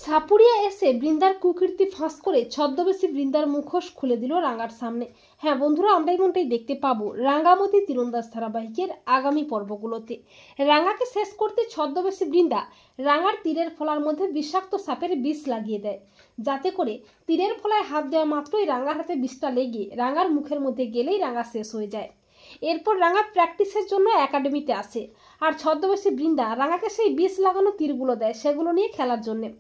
সাপুরিয়া এসে বৃন্দার কুকীর্তি ফাঁস করে ছদ্মবেশী বৃন্দার মুখোশ খুলে দিল রাঙার সামনে। হ্যাঁ বন্ধুরা, আমরা এমনটাই দেখতে পাবো রাঙামতি তীরন্দাজ ধারাবাহিকের আগামী পর্বগুলোতে। রাঙাকে শেষ করতে ছদ্মবেশী বৃন্দা রাঙার তীরের ফলার মধ্যে বিষাক্ত সাপের বিষ লাগিয়ে দেয়, যাতে করে তীরের ফলায় হাত দেওয়া মাত্রই রাঙার হাতে বিষটা লেগে রাঙার মুখের মধ্যে গেলেই রাঙা শেষ হয়ে যায়। এরপর রাঙা প্র্যাকটিসের জন্য একাডেমিতে আসে, আর ছদ্মবেশী বৃন্দা রাঙাকে সেই বিষ লাগানো তীরগুলো দেয় সেগুলো নিয়ে খেলার জন্যে।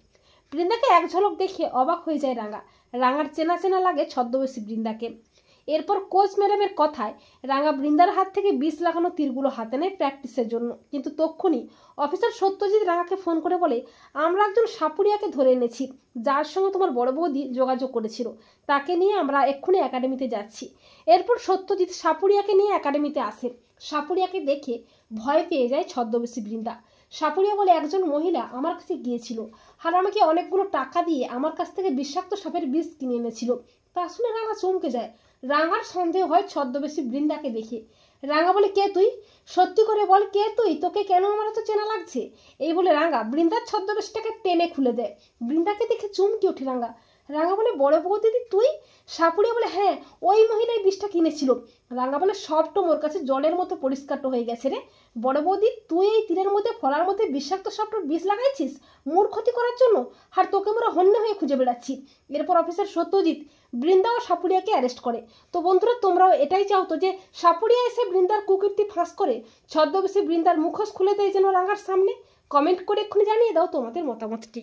বৃন্দাকে এক ঝলক দেখে অবাক হয়ে যায় রাঙা। রাঙার চেনা চেনা লাগে ছদ্মবেশী বৃন্দাকে। এরপর কোচ ম্যাডামের কথায় রাঙা বৃন্দার হাত থেকে বিষ লাগানো তীরগুলো হাতে নেয় প্র্যাকটিসের জন্য। কিন্তু তক্ষুনি অফিসার সত্যজিৎ রাঙাকে ফোন করে বলে, আমরা একজন সাপুরিয়াকে ধরে এনেছি, যার সঙ্গে তোমার বড় বৌদি যোগাযোগ করেছিল, তাকে নিয়ে আমরা এক্ষুনি একাডেমিতে যাচ্ছি। এরপর সত্যজিৎ সাপুরিয়াকে নিয়ে একাডেমিতে আসে। সাপুরিয়াকে দেখে ভয় পেয়ে যায় ছদ্মবেশী বৃন্দা। সাপুরিয়া বলে, একজন মহিলা আমার কাছে গিয়েছিল আর আমাকে অনেকগুলো টাকা দিয়ে আমার কাছ থেকে বিষাক্ত সাপের বিষ কিনে এনেছিল। তা শুনে রাঙা চমকে যায়। রাঙার সন্দেহ হয় ছদ্মবেশী বৃন্দাকে দেখে। রাঙা বলে, কে তুই? সত্যি করে বল, কে তুই? তোকে কেন আমার এত চেনা লাগছে? এই বলে রাঙা বৃন্দার ছদ্মবেশটাকে টেনে খুলে দেয়। বৃন্দাকে দেখে চমকে ওঠে রাঙা। রাঙা বলে, বড় বৌদি তুই? সাপুরিয়া বলে, হ্যাঁ, ওই মহিলাই বিষটা কিনেছিল। রাঙা বলে, সবটা মোর কাছে জলের মতো পরিষ্কারটা হয়ে গেছে রে। বড় বৌদি, তুই এই তীরের মধ্যে ফলার মধ্যে বিষাক্ত সাপটার বিষ লাগাইছিস মোর ক্ষতি করার জন্য, আর তোকে মোরা হন্যে হয়ে খুঁজে বেড়াচ্ছি। এরপর অফিসার সত্যজিৎ বৃন্দা ও সাপুরিয়াকে অ্যারেস্ট করে। তো বন্ধুরা, তোমরাও এটাই চাও তো যে সাপুরিয়া এসে বৃন্দার কুকীর্তি ফাঁস করে ছদ্মবেশী বৃন্দার মুখোশ খুলে দেয় যেন রাঙার সামনে? কমেন্ট করে এক্ষুনি জানিয়ে দাও তোমাদের মতামতটি।